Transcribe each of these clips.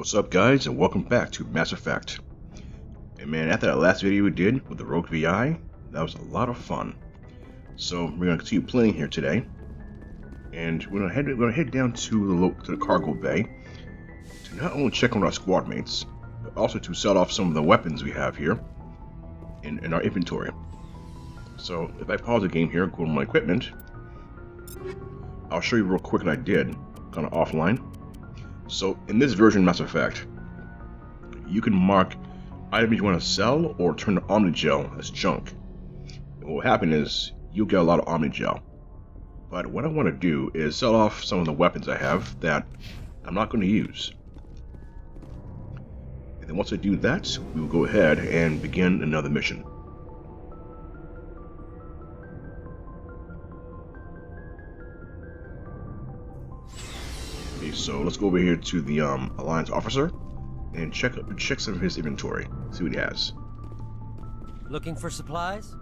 What's up, guys, and welcome back to Mass Effect. And man, after that last video we did with the Rogue VI, that was a lot of fun. So we're going to continue playing here today, and we're going to head down to the cargo bay to not only check on our squad mates, but also to sell off some of the weapons we have here in our inventory. So if I pause the game here, go to my equipment, I'll show you real quick what I did, kind of offline. So in this version of Mass Effect, you can mark items you want to sell or turn to Omnigel as junk. And what will happen is you'll get a lot of Omnigel. But what I want to do is sell off some of the weapons I have that I'm not going to use. And then once I do that, we will go ahead and begin another mission. So let's go over here to the Alliance officer and check some of his inventory. See what he has. Looking for supplies?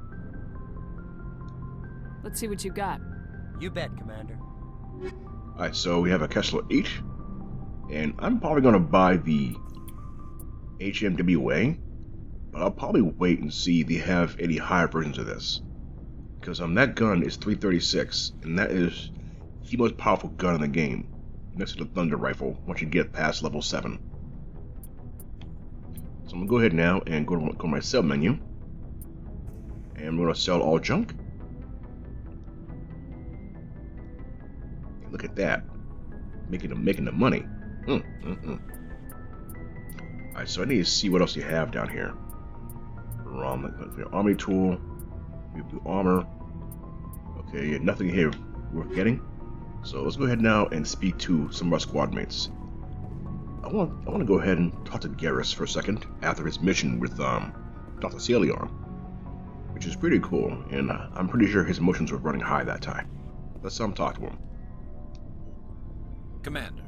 Let's see what you got. You bet, Commander. Alright, so we have a Kessler 8, and I'm probably going to buy the HMWA, but I'll probably wait and see if they have any higher versions of this. Because that gun is 336, and that is the most powerful gun in the game, next to the Thunder Rifle, once you get past level 7. So I'm going to go ahead now and go to my sell menu, and I'm going to sell all junk. Look at that, making the money. Alright, so I need to see what else you have down here. Army tool, we do armor. Okay, nothing here worth getting. So let's go ahead now and speak to some of our squad mates. I want to go ahead and talk to Garrus for a second after his mission with Dr. Celion, which is pretty cool, and I'm pretty sure his emotions were running high that time. Let's talk to him. Commander,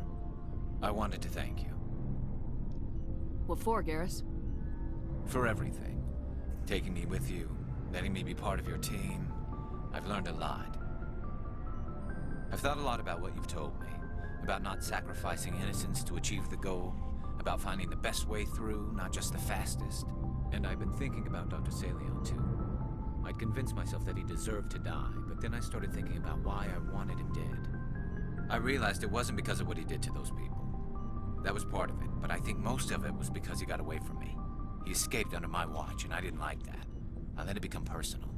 I wanted to thank you. What for, Garrus? For everything. Taking me with you, letting me be part of your team. I've learned a lot. I've thought a lot about what you've told me, about not sacrificing innocence to achieve the goal, about finding the best way through, not just the fastest. And I've been thinking about Dr. Celion too. I'd convinced myself that he deserved to die, but then I started thinking about why I wanted him dead. I realized it wasn't because of what he did to those people. That was part of it, but I think most of it was because he got away from me. He escaped under my watch, and I didn't like that. I let it become personal.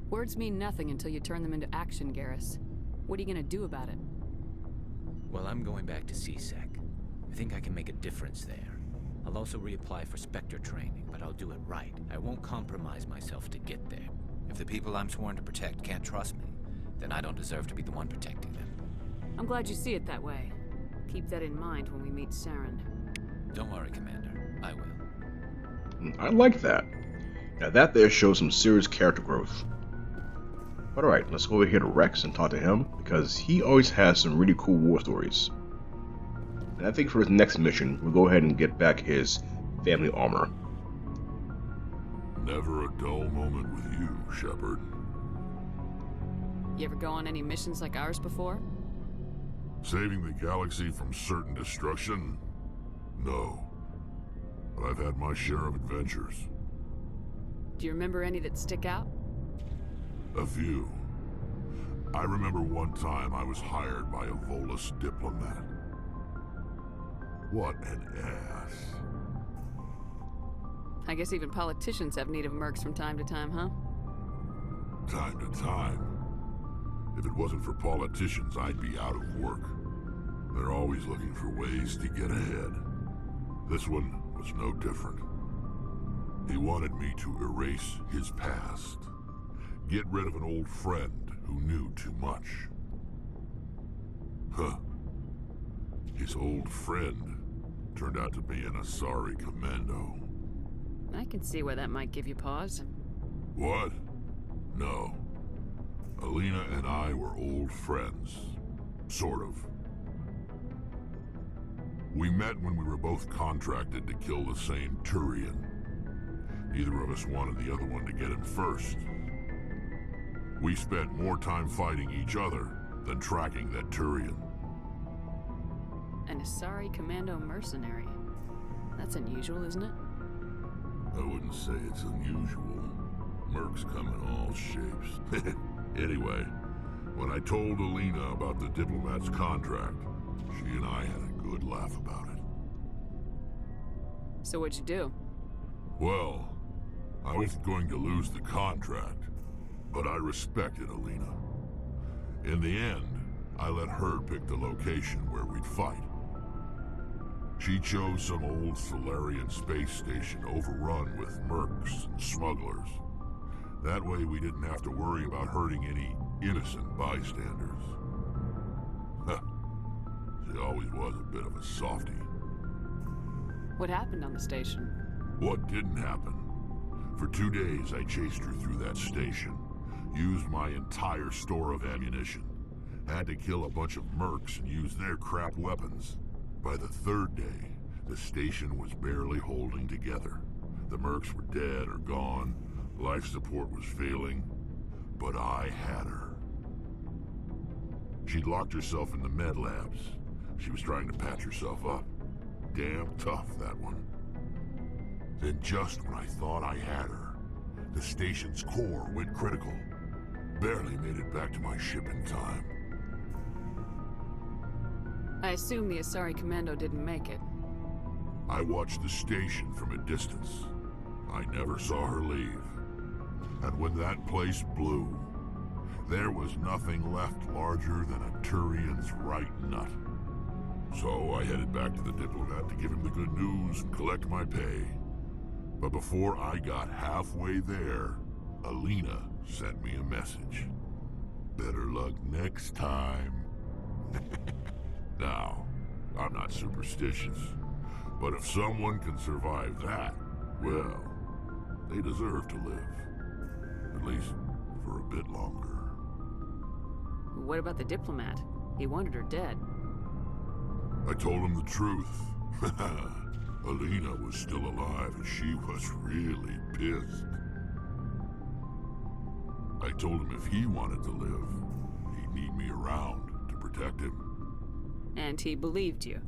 Words mean nothing until you turn them into action, Garrus. What are you gonna do about it? Well, I'm going back to C-Sec. I think I can make a difference there. I'll also reapply for Spectre training, but I'll do it right. I won't compromise myself to get there. If the people I'm sworn to protect can't trust me, then I don't deserve to be the one protecting them. I'm glad you see it that way. Keep that in mind when we meet Saren. Don't worry, Commander. I will. I like that. Now that there shows some serious character growth. But alright, let's go over here to Wrex and talk to him, because he always has some really cool war stories. And I think for his next mission, we'll go ahead and get back his family armor. Never a dull moment with you, Shepard. You ever go on any missions like ours before? Saving the galaxy from certain destruction? No. But I've had my share of adventures. Do you remember any that stick out? A few. I remember one time I was hired by a Volus diplomat. What an ass. I guess even politicians have need of mercs from time to time, huh? Time to time. If it wasn't for politicians, I'd be out of work. They're always looking for ways to get ahead. This one was no different. He wanted me to erase his past. Get rid of an old friend who knew too much. Huh. His old friend turned out to be an Asari commando. I can see where that might give you pause. What? No. Alina and I were old friends. Sort of. We met when we were both contracted to kill the same Turian. Neither of us wanted the other one to get him first. We spent more time fighting each other than tracking that Turian. An Asari Commando mercenary. That's unusual, isn't it? I wouldn't say it's unusual. Mercs come in all shapes. Anyway, when I told Alina about the diplomat's contract, she and I had a good laugh about it. So what'd you do? Well, I wasn't going to lose the contract, but I respected Alina. In the end, I let her pick the location where we'd fight. She chose some old Solarian space station overrun with mercs and smugglers. That way we didn't have to worry about hurting any innocent bystanders. She always was a bit of a softie. What happened on the station? What didn't happen? For 2 days I chased her through that station. Used my entire store of ammunition. Had to kill a bunch of mercs and use their crap weapons. By the 3rd day, the station was barely holding together. The mercs were dead or gone. Life support was failing. But I had her. She'd locked herself in the med labs. She was trying to patch herself up. Damn tough, that one. Then just when I thought I had her, the station's core went critical. Barely made it back to my ship in time. I assume the Asari Commando didn't make it. I watched the station from a distance. I never saw her leave. And when that place blew, there was nothing left larger than a Turian's right nut. So I headed back to the diplomat to give him the good news and collect my pay. But before I got halfway there, Alina sent me a message. Better luck next time. Now, I'm not superstitious, but if someone can survive that, well, they deserve to live. At least for a bit longer. What about the diplomat? He wanted her dead. I told him the truth. Alina was still alive and she was really pissed. I told him if he wanted to live, he'd need me around to protect him. And he believed you.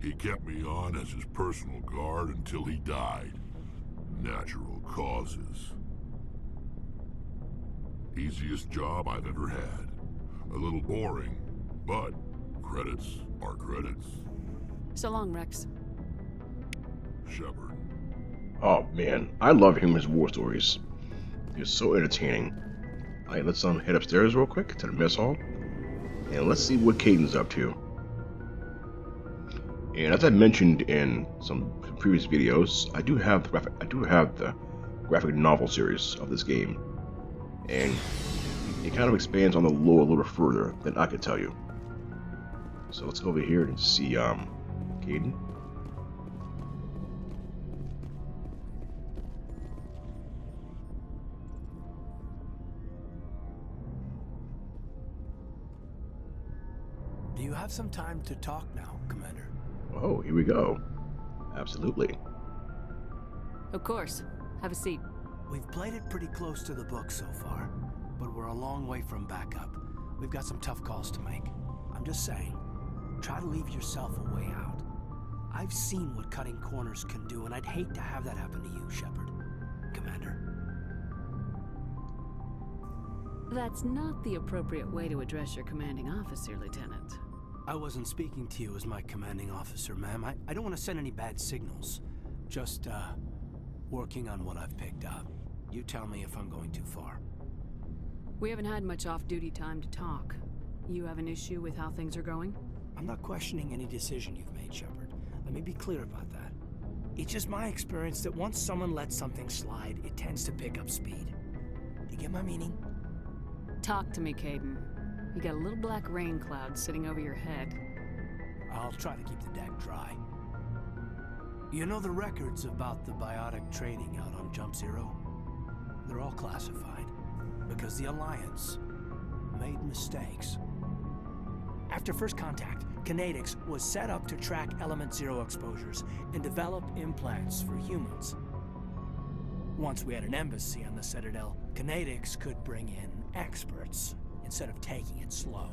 He kept me on as his personal guard until he died. Natural causes. Easiest job I've ever had. A little boring, but credits are credits. So long, Wrex. Shepard. Oh man, I love hearing his war stories. They're so entertaining. Alright, let's head upstairs real quick to the mess hall. And let's see what Kaiden's up to. And as I mentioned in some previous videos, I do have the graphic novel series of this game, and it kind of expands on the lore a little further than I could tell you. So let's go over here and see Kaiden. Do you have some time to talk now, Commander? Oh, here we go. Absolutely. Of course. Have a seat. We've played it pretty close to the book so far, but we're a long way from backup. We've got some tough calls to make. I'm just saying, try to leave yourself a way out. I've seen what cutting corners can do, and I'd hate to have that happen to you, Shepard. Commander. That's not the appropriate way to address your commanding officer, Lieutenant. I wasn't speaking to you as my commanding officer, ma'am. I don't want to send any bad signals. Just, working on what I've picked up. You tell me if I'm going too far. We haven't had much off-duty time to talk. You have an issue with how things are going? I'm not questioning any decision you've made, Shepard. Let me be clear about that. It's just my experience that once someone lets something slide, it tends to pick up speed. Do you get my meaning? Talk to me, Kaiden. You got a little black rain cloud sitting over your head. I'll try to keep the deck dry. You know the records about the biotic trading out on Jump Zero? They're all classified, because the Alliance made mistakes. After first contact, Kinetics was set up to track Element Zero exposures and develop implants for humans. Once we had an embassy on the Citadel, Kinetics could bring in experts instead of taking it slow.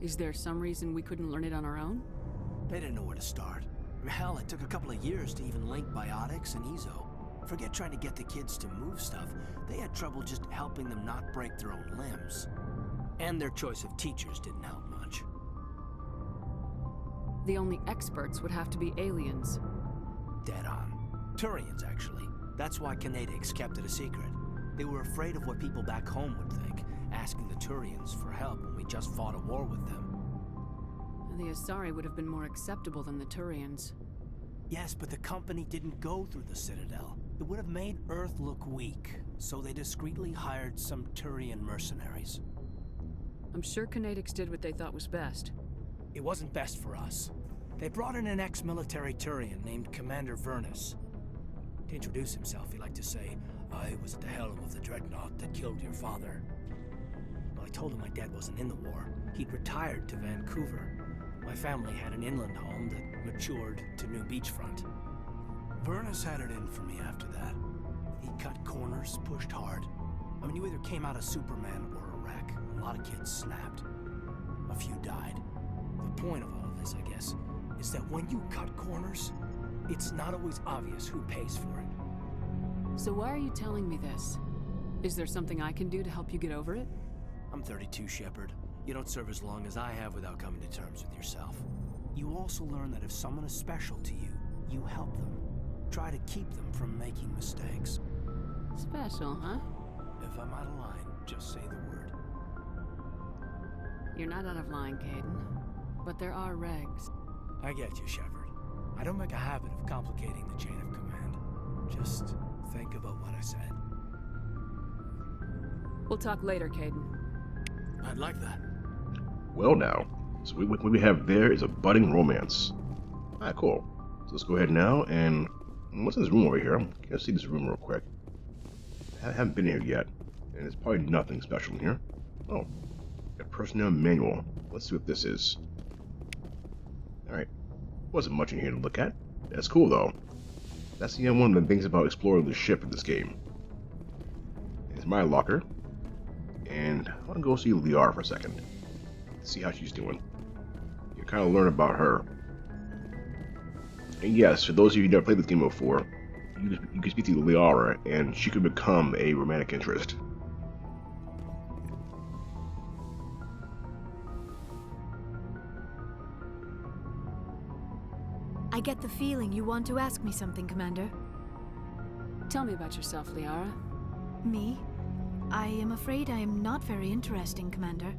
Is there some reason we couldn't learn it on our own? They didn't know where to start. Hell, it took a couple of years to even link biotics and ezo. Forget trying to get the kids to move stuff. They had trouble just helping them not break their own limbs. And their choice of teachers didn't help much. The only experts would have to be aliens. Dead on. Turians, actually. That's why Canadics kept it a secret. They were afraid of what people back home would think, asking the Turians for help when we just fought a war with them. The Asari would have been more acceptable than the Turians. Yes, but the company didn't go through the Citadel. It would have made Earth look weak, so they discreetly hired some Turian mercenaries. I'm sure Canadics did what they thought was best. It wasn't best for us. They brought in an ex-military Turian named Commander Vernus. To introduce himself, he liked to say, "I was at the helm of the dreadnought that killed your father." Well, I told him my dad wasn't in the war. He'd retired to Vancouver. My family had an inland home that matured to new beachfront. Vernus had it in for me after that. He cut corners, pushed hard. I mean, you either came out a Superman or a wreck. A lot of kids snapped. A few died. The point of all of this, I guess, is that when you cut corners, it's not always obvious who pays for it. So why are you telling me this? Is there something I can do to help you get over it? I'm 32, Shepard. You don't serve as long as I have without coming to terms with yourself. You also learn that if someone is special to you, you help them. Try to keep them from making mistakes. Special, huh? If I'm out of line, just say the word. You're not out of line, Caden. But there are regs. I get you, Shepard. I don't make a habit of complicating the chain of command. Just think about what I said. We'll talk later, Caden. I'd like that. Well now, so what we have there is a budding romance. Alright, cool. So let's go ahead now and... What's in this room over here? I'm gonna see this room real quick. I haven't been here yet, and it's probably nothing special in here. Oh, a personnel manual. Let's see what this is. Alright, wasn't much in here to look at. That's cool though. That's one of the things about exploring the ship in this game. It's my locker. And I want to go see Liara for a second. See how she's doing. You kind of learn about her. And yes, for those of you who never played this game before, you can speak to Liara, and she could become a romantic interest. I get the feeling you want to ask me something, Commander. Tell me about yourself, Liara. Me? I am afraid I am not very interesting, Commander.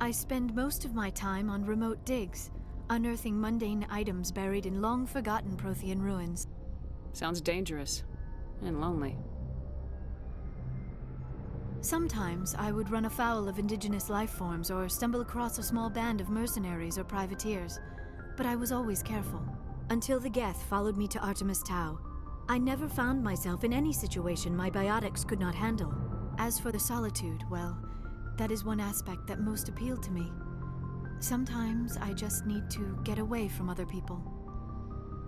I spend most of my time on remote digs, unearthing mundane items buried in long-forgotten Prothean ruins. Sounds dangerous. And lonely. Sometimes I would run afoul of indigenous life forms or stumble across a small band of mercenaries or privateers, but I was always careful. Until the Geth followed me to Artemis Tau. I never found myself in any situation my biotics could not handle. As for the solitude, well, that is one aspect that most appealed to me. Sometimes I just need to get away from other people.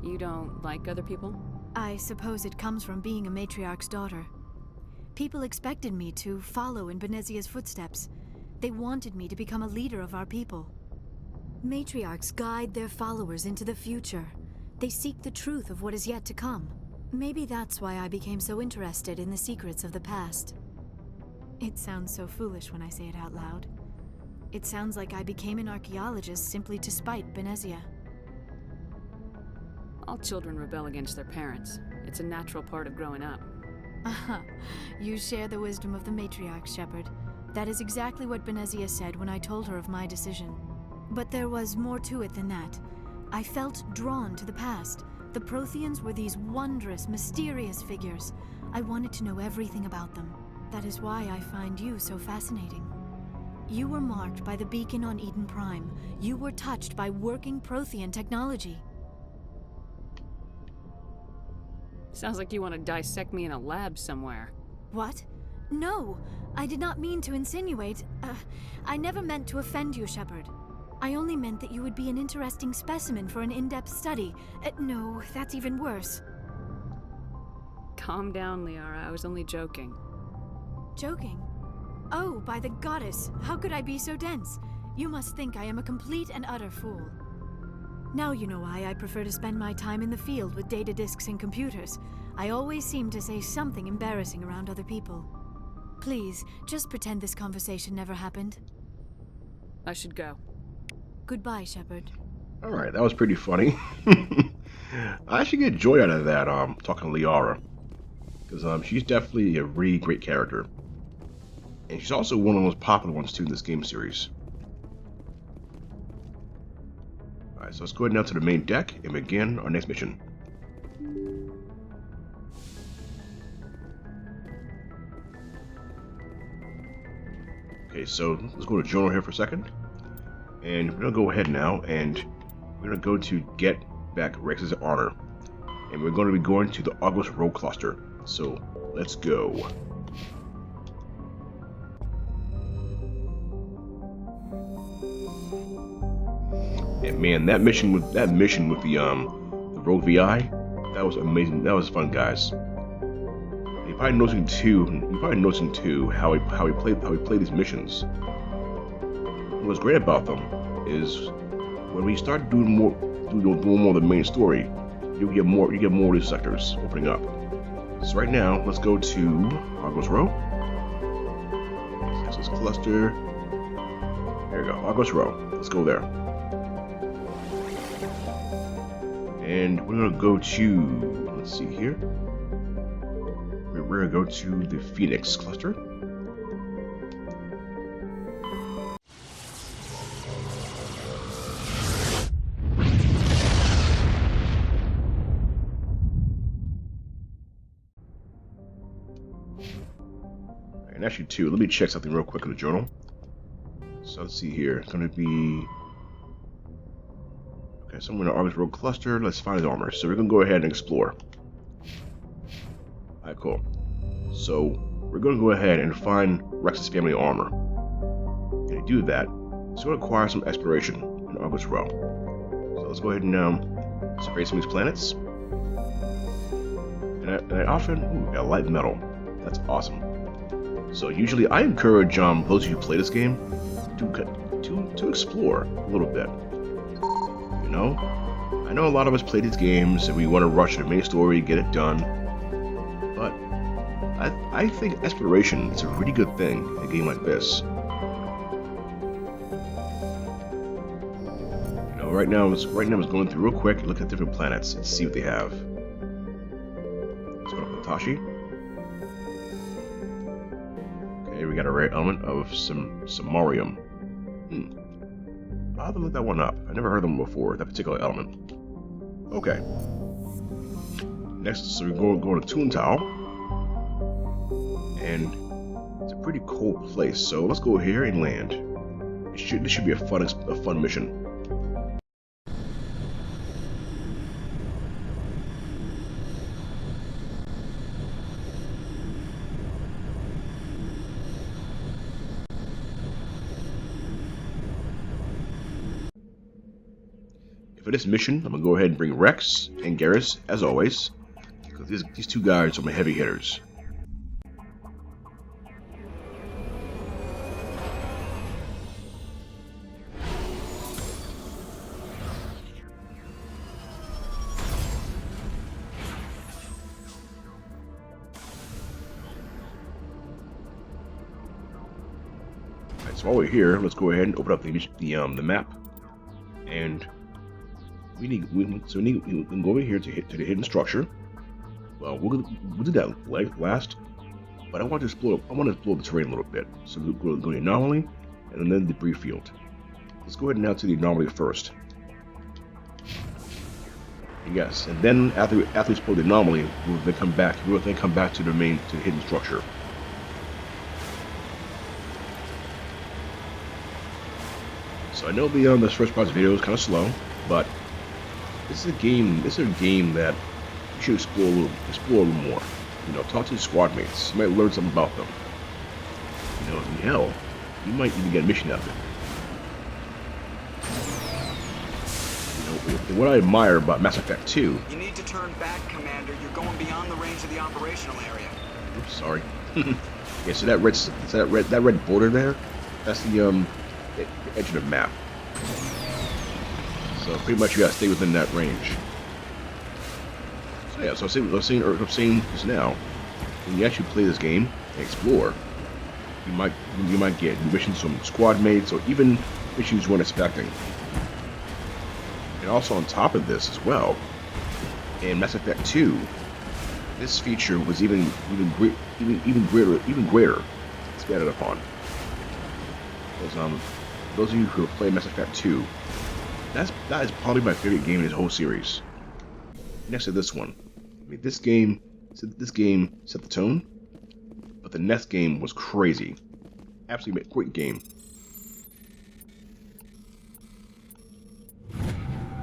You don't like other people? I suppose it comes from being a matriarch's daughter. People expected me to follow in Benezia's footsteps. They wanted me to become a leader of our people. Matriarchs guide their followers into the future. They seek the truth of what is yet to come. Maybe that's why I became so interested in the secrets of the past. It sounds so foolish when I say it out loud. It sounds like I became an archaeologist simply to spite Benezia. All children rebel against their parents. It's a natural part of growing up. Aha, you share the wisdom of the matriarch, Shepard. That is exactly what Benezia said when I told her of my decision. But there was more to it than that. I felt drawn to the past. The Protheans were these wondrous, mysterious figures. I wanted to know everything about them. That is why I find you so fascinating. You were marked by the beacon on Eden Prime. You were touched by working Prothean technology. Sounds like you want to dissect me in a lab somewhere. What? No, I did not mean to insinuate. I never meant to offend you, Shepard. I only meant that you would be an interesting specimen for an in-depth study. No, that's even worse. Calm down, Liara. I was only joking. Joking? Oh, by the goddess, how could I be so dense? You must think I am a complete and utter fool. Now you know why I prefer to spend my time in the field with data disks and computers. I always seem to say something embarrassing around other people. Please, just pretend this conversation never happened. I should go. Goodbye, Shepard. Alright, that was pretty funny. I actually get joy out of that, talking to Liara. Because, she's definitely a really great character. And she's also one of the most popular ones, too, in this game series. Alright, so let's go ahead now to the main deck and begin our next mission. Okay, so let's go to journal here for a second. And we're going to go ahead now and we're going to go to get back Wrex's honor. And we're going to be going to the Argos Rho Cluster. So, let's go. And man, that mission with the Rogue VI, that was amazing. That was fun, guys. You're probably noticing too how we play these missions. What's great about them is when we start doing more of the main story, you get more of these sectors opening up. So right now, let's go to Argos Rho. This is cluster. There we go, Argos Rho. Let's go there. And we're gonna go to, let's see here. We're gonna go to the Phoenix cluster. And actually, too, let me check something real quick in the journal. So let's see here. It's gonna be okay. Somewhere in the Argos Rho Cluster. Let's find his armor. So we're gonna go ahead and explore. Alright, cool. So we're gonna go ahead and find Wrex's family armor. And to do that, it's gonna require some exploration in Argos Rho. So let's go ahead and survey some of these planets. And I often got light metal. That's awesome. So usually I encourage those who play this game to explore a little bit. You know, I know a lot of us play these games and we want to rush the main story, get it done. But I think exploration is a really good thing in a game like this. You know, right now I was going through real quick, look at different planets and see what they have. Let's go to Potashi. We got a rare element of samarium. I'll have to look that one up. I never heard of them before, that particular element. Okay. Next, so we're going to Tuntau. And it's a pretty cold place, so let's go here and land. This should be a fun mission. For this mission, I'm going to go ahead and bring Wrex and Garrus, as always, because these two guys are my heavy hitters. Alright, so while we're here, let's go ahead and open up the map, and we can go over here to the hidden structure. Well, we'll do that last, but I want to explore the terrain a little bit. So we'll go to the anomaly and then the debris field. Let's go ahead now to the anomaly first. Yes, and then after we explore the anomaly, we'll then come back to the hidden structure. So I know the first part of the video is kind of slow, but this is a game that you should explore a little more. You know, talk to your squad mates. You might learn something about them. You know, and hell, you might even get a mission out of it. You know, what I admire about Mass Effect 2. You need to turn back, Commander. You're going beyond the range of the operational area. Oops, sorry. Yeah, so that red border there, that's the edge of the map. So pretty much you gotta stay within that range. So yeah, so I'm saying just now, when you actually play this game and explore, you might get new missions from squad mates or even missions you weren't expecting. And also on top of this as well, in Mass Effect 2, this feature was even greater expanded upon. Because those of you who have played Mass Effect 2, that is probably my favorite game in this whole series. Next to this one. I mean, this game set the tone, but the next game was crazy. Absolutely great game.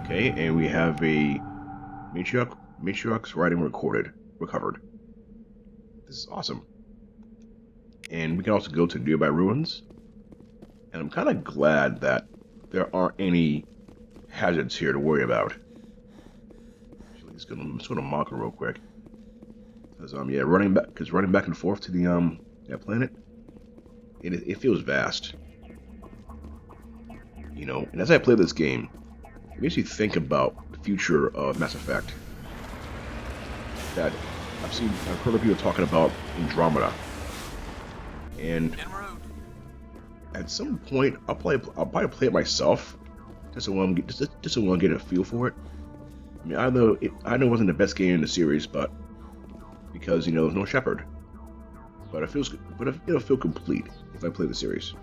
Okay, and we have a matriarch's writing recovered. This is awesome. And we can also go to nearby ruins. And I'm kind of glad that there aren't any hazards here to worry about. Actually, I'm just gonna mark it real quick. Because yeah, running back and forth to the that planet, it feels vast. You know, and as I play this game, it makes me think about the future of Mass Effect. That I've heard of people talking about Andromeda, and at some point I'll probably play it myself, just so I get a feel for it. I mean, I know it wasn't the best game in the series, but because there's no Shepard, but it'll feel complete if I play the series.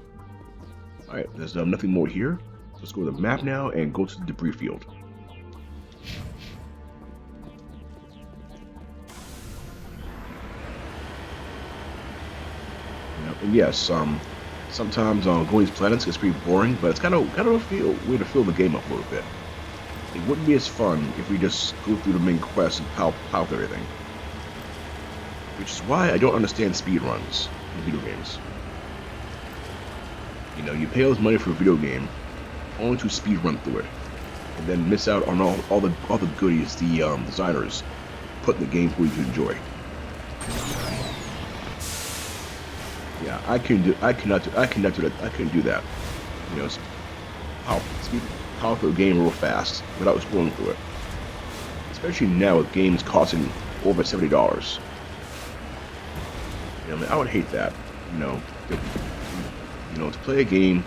All right, there's nothing more here. Let's go to the map now and go to the debris field. And yes, sometimes going to these planets gets pretty boring, but it's kind of a way to fill the game up a little bit. It wouldn't be as fun if we just go through the main quest and power through everything. Which is why I don't understand speedruns in video games. You pay all this money for a video game, only to speedrun through it, and then miss out on all the goodies the designers put in the game for you to enjoy. Yeah, I couldn't do that. I couldn't do that. Power through a game real fast without scrolling through it. Especially now with games costing over $70. I would hate that. To play a game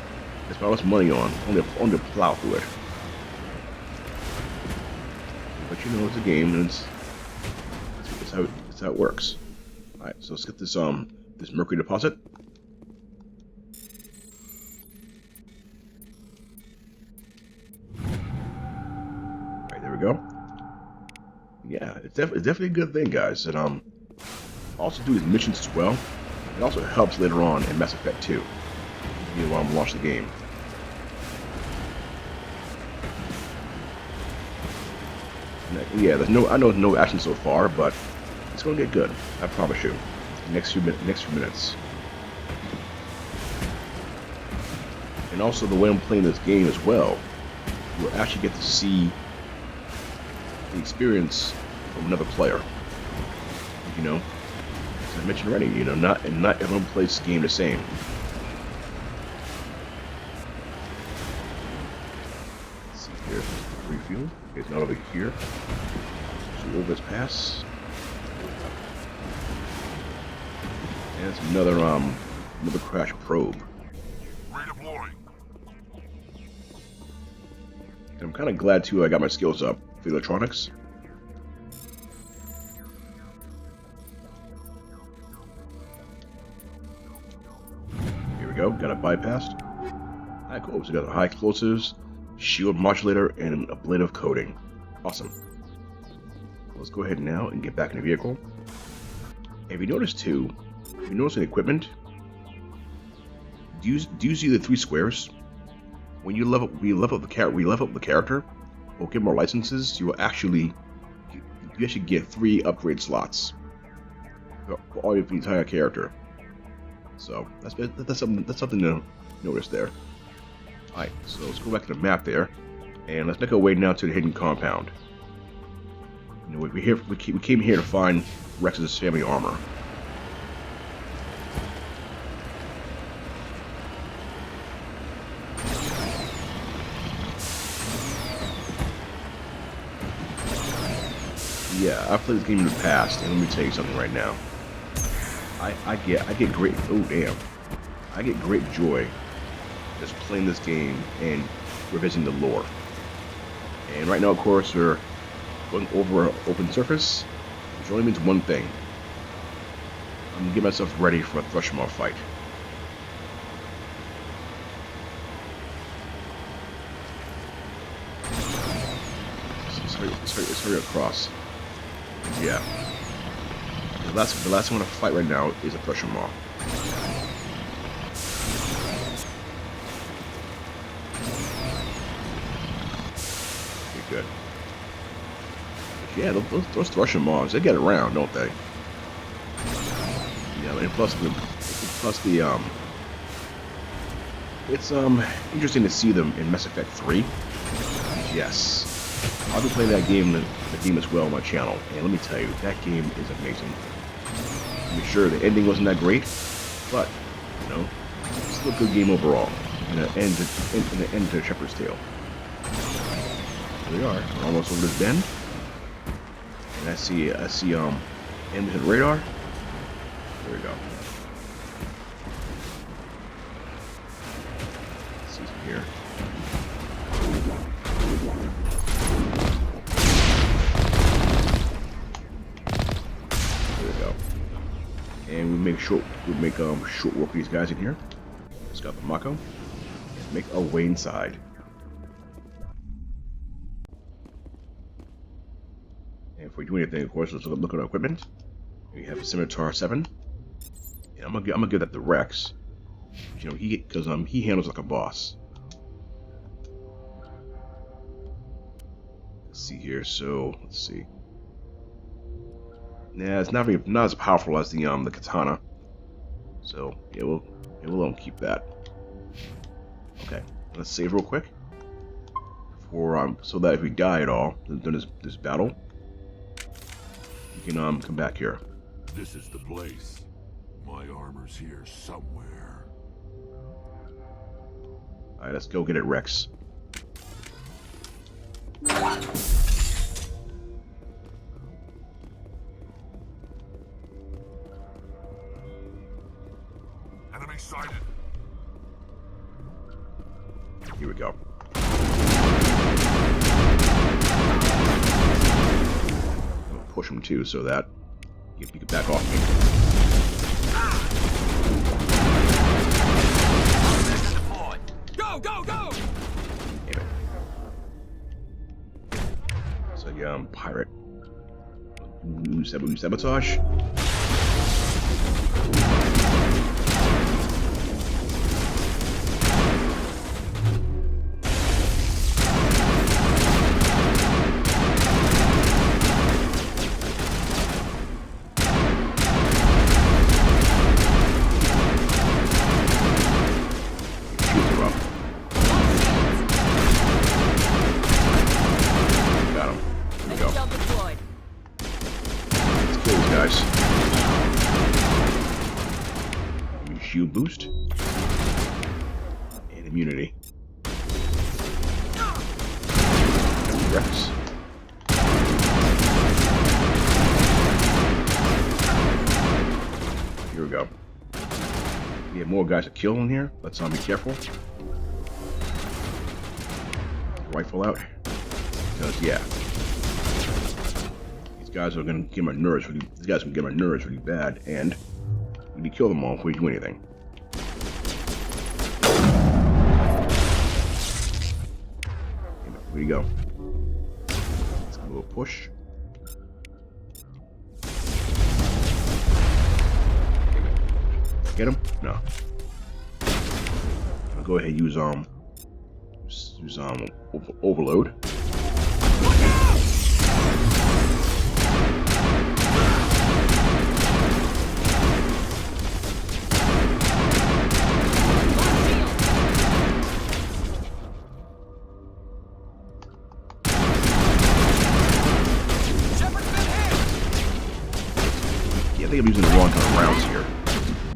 that's all this money on, only to plow through it. But it's a game, and it's how it works. All right, so let's get this this mercury deposit. All right, there we go. Yeah, it's definitely a good thing, guys. And also do these missions as well. It also helps later on in Mass Effect 2. While I'm watching the game. Yeah, I know there's no action so far, but it's going to get good. I promise you. Next few minutes. And also the way I'm playing this game as well, you'll actually get to see the experience from another player. As I mentioned already, not everyone plays the game the same. Field. It's not over here. So over this pass. And it's another crash probe. Redeploying. I'm kind of glad too I got my skills up for electronics. Here we go. Got it bypassed. Alright, cool. So we got the high explosives, shield modulator, and a blade of coating. Awesome. Let's go ahead now and get back in the vehicle. If you notice too, in the equipment, do you see the 3 squares? When you level up the character, or get more licenses, you actually get 3 upgrade slots for all of the entire character. So that's something to notice there. Alright, so let's go back to the map there, and let's make our way now to the hidden compound. We came here to find Wrex's family armor. Yeah, I've played this game in the past, and let me tell you something right now. I get great, oh damn, I get great joy just playing this game and revisiting the lore. And right now, of course, we're going over an open surface, which only means one thing. I'm gonna get myself ready for a Thrushmaw fight. Let's hurry across. Yeah. The last one I want to fight right now is a Thrushmaw. Okay, good. Yeah, those Thrushmaws, they get around, don't they? Yeah, and plus the it's interesting to see them in Mass Effect 3. Yes. I'll be playing that game as well on my channel, and let me tell you, that game is amazing. I'm sure the ending wasn't that great, but you know, it's still a good game overall. And an end to Shepard's tale. Here we are. We're almost over this bend, and I see enemies at radar. There we go. Let's see some here. And we make short work of these guys in here. Just got the Mako. Make our way inside. And if we do anything, of course, let's look at our equipment. We have a Scimitar 7. And I'm gonna give that to Wrex. You know, he handles like a boss. Let's see here. So let's see. Yeah, it's not as powerful as the katana. So yeah, we'll keep that. Okay, let's save real quick. So that if we die at all during this battle, we can come back here. This is the place. My armor's here somewhere. All right, let's go get it, Wrex. Enemy sighted. Here we go. I'll push him too, so that you can back off me. Go, go, go! Damn it. So yeah, pirate. Sabotage. Shield boost and immunity. Wrex. Here we go. We have more guys to kill in here. Let's be careful. Rifle out. Because yeah, these guys are gonna get my nerves really bad, and we need to kill them all before we do anything. Here we go. Let's do a little push. Get him? No. I'll go ahead and use overload. I think I'm using the wrong kind of rounds here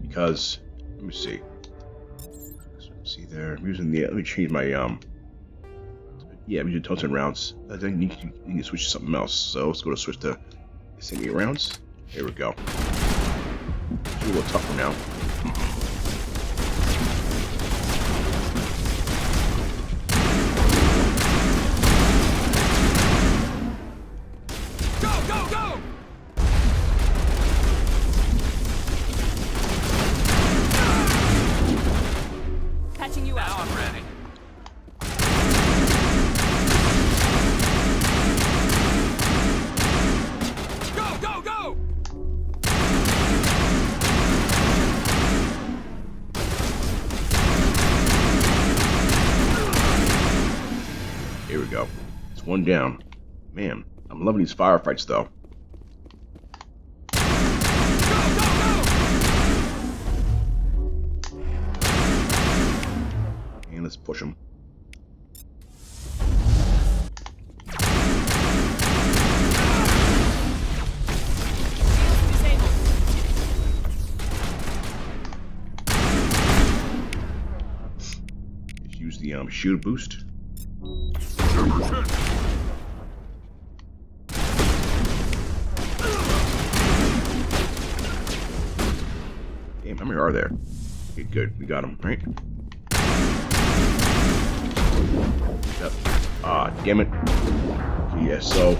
because let me see. See there, I'm using the. Let me change my Yeah, we do tungsten rounds. I think you need to switch to something else. So let's go to switch to incendiary rounds. Here we go. It's a little tougher now. Patching you out. Now I'm ready. Go, go, go! Here we go. It's one down. Man, I'm loving these firefights though. And let's push them. Let's use the shield boost. Damn, how many are there? Okay, good. We got them, right? Yep. Ah, damn it. Okay, yeah, so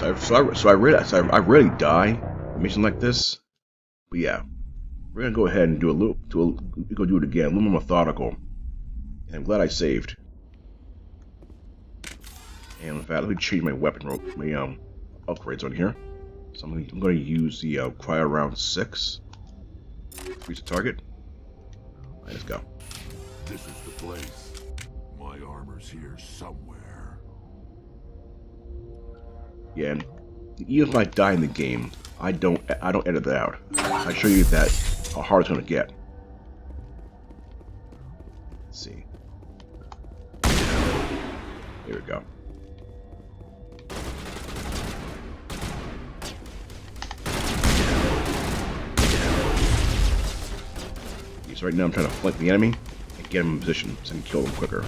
I rarely die in a mission like this. But yeah, we're gonna go ahead and do we're gonna do it again, a little more methodical. And I'm glad I saved. And in fact, let me change my weapon rope, my upgrades on here. So I'm gonna use the cryo round 6. Freeze the target. Alright, let's go. This is the place. My armor's here somewhere. Yeah, and even if I die in the game, I don't edit that out. I show you that how hard it's gonna get. Let's see. Here we go. So right now I'm trying to flank the enemy and get him in position so I can kill him quicker.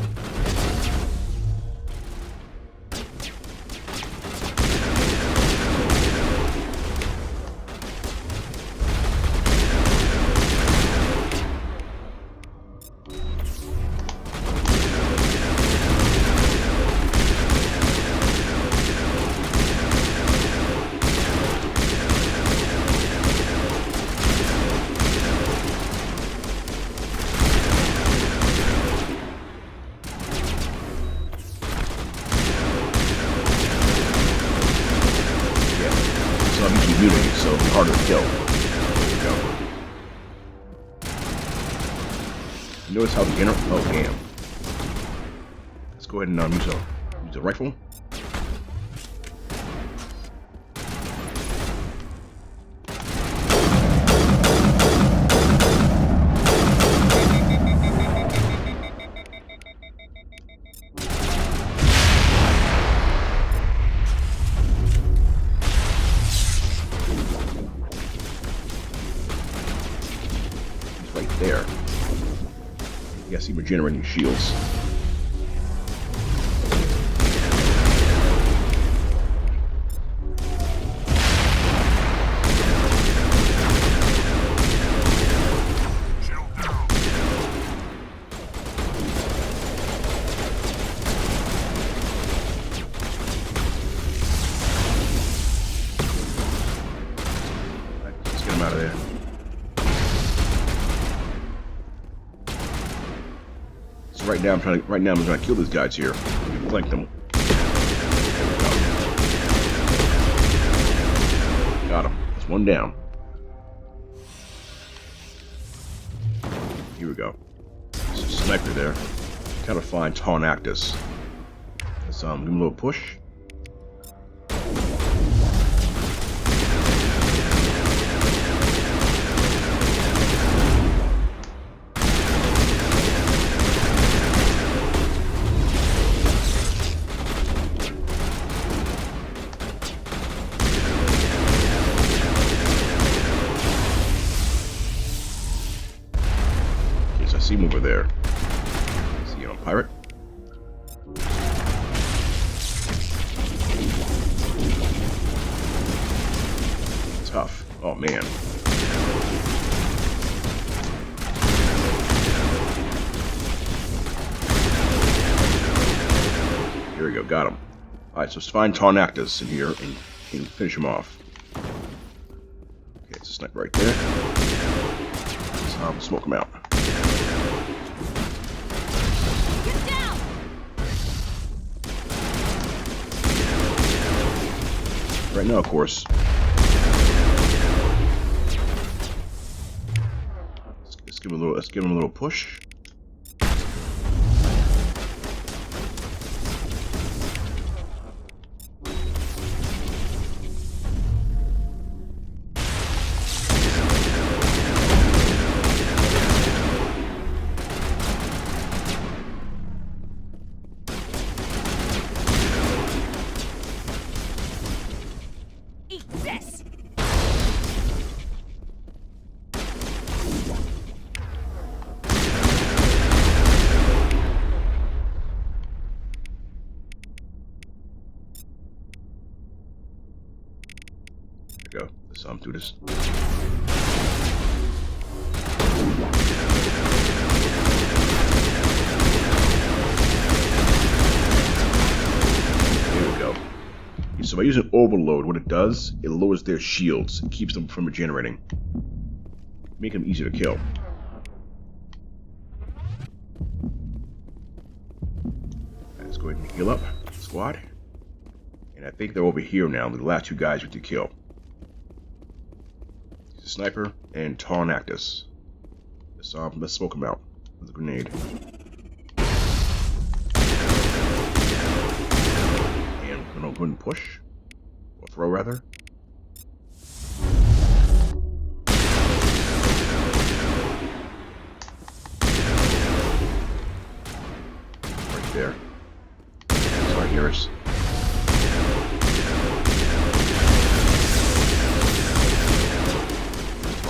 Immunity, so it'll be harder to kill. There we go. Notice how the inner. Oh damn! Let's go ahead and use a rifle. There. You guys see we're generating shields. Let's get him out of there. Right now I'm trying to kill these guys here. Flank them. Got him. That's one down. Here we go. There's a sniper there. Gotta find Tarnactus. Let's give him a little push. See him over there. See him, pirate? Oh, man. Here we go, got him. Alright, so let's find Tarnactus in here and finish him off. Okay, it's a sniper right there. Let's smoke him out. Get down! Right now, of course. Let's give him a little push. Go. Let's do this. There we go. So by using overload, what it does, it lowers their shields and keeps them from regenerating. Make them easier to kill. Let's go ahead and heal up, squad. And I think they're over here now, the last two guys we have to kill. Sniper and Tarnactus. Let's smoke him out with a grenade. And I'm gonna go ahead and push. Or throw, rather. Right there. Sorry, here's.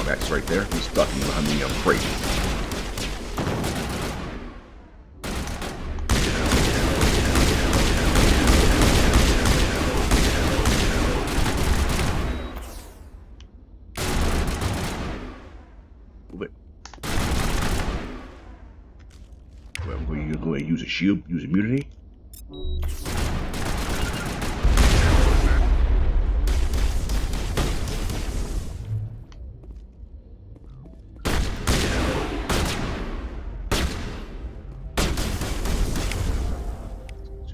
That's right there. He's stuck behind the crate. Move it. Well, I'm going to go ahead and use a shield, use immunity.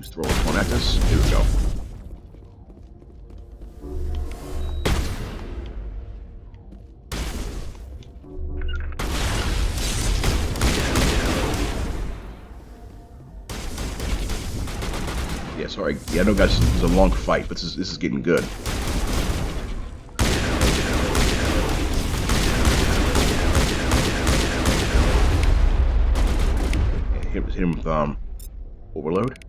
Throw one at us. Here we go. Yeah, sorry. Yeah, I know, guys, this is a long fight, but this is getting good. Yeah, hit him with overload.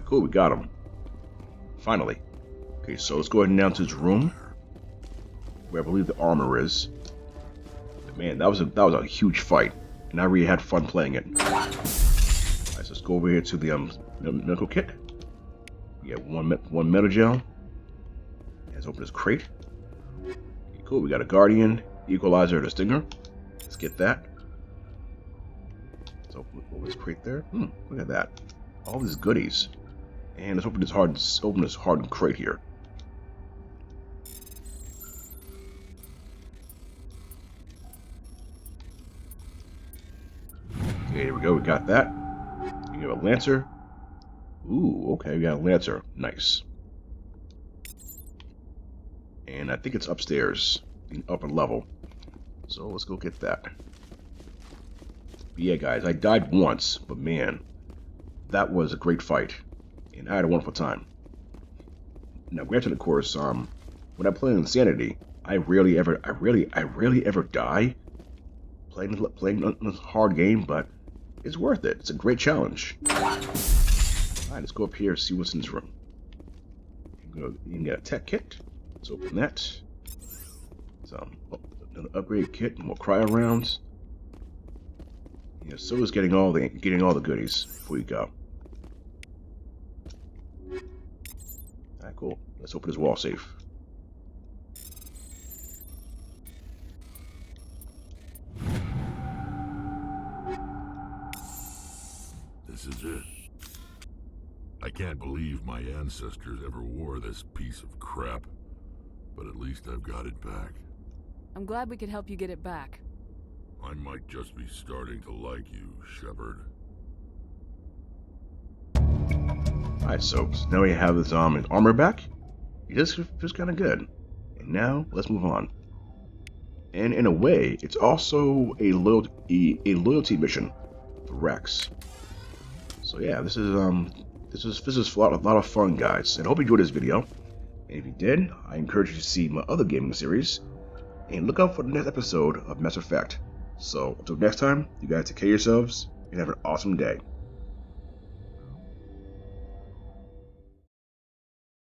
Cool, we got him. Finally. Okay, so let's go ahead and down to his room, where I believe the armor is. But man, that was a huge fight, and I really had fun playing it. Alright, so let's go over here to the medical kit. We got one metal gel. Let's open this crate. Okay, cool, we got a guardian, equalizer, and a stinger. Let's get that. Let's open this crate there. Look at that. All these goodies. And let's open this hardened crate here. Okay, here we go. We got that. We have a lancer. Ooh, okay, we got a lancer. Nice. And I think it's upstairs, in the upper level. So let's go get that. But yeah, guys, I died once, but man, that was a great fight. And I had a wonderful time. Now, granted, of course, when I play Insanity, I rarely ever die playing this hard game, but it's worth it. It's a great challenge. Alright, let's go up here and see what's in this room. You can get a tech kit. Let's open that. Some another upgrade kit, more cryo rounds. Yeah, so is getting all the goodies before you go. Alright, cool. Let's open this wall safe. This is it. I can't believe my ancestors ever wore this piece of crap, but at least I've got it back. I'm glad we could help you get it back. I might just be starting to like you, Shepard. Alright, so now we have his armor back. He just feels kind of good. And now let's move on. And in a way, it's also a loyalty mission for Wrex. So yeah, this is a lot of fun, guys. And I hope you enjoyed this video. And if you did, I encourage you to see my other gaming series. And look out for the next episode of Mass Effect. So until next time, you guys take care of yourselves and have an awesome day.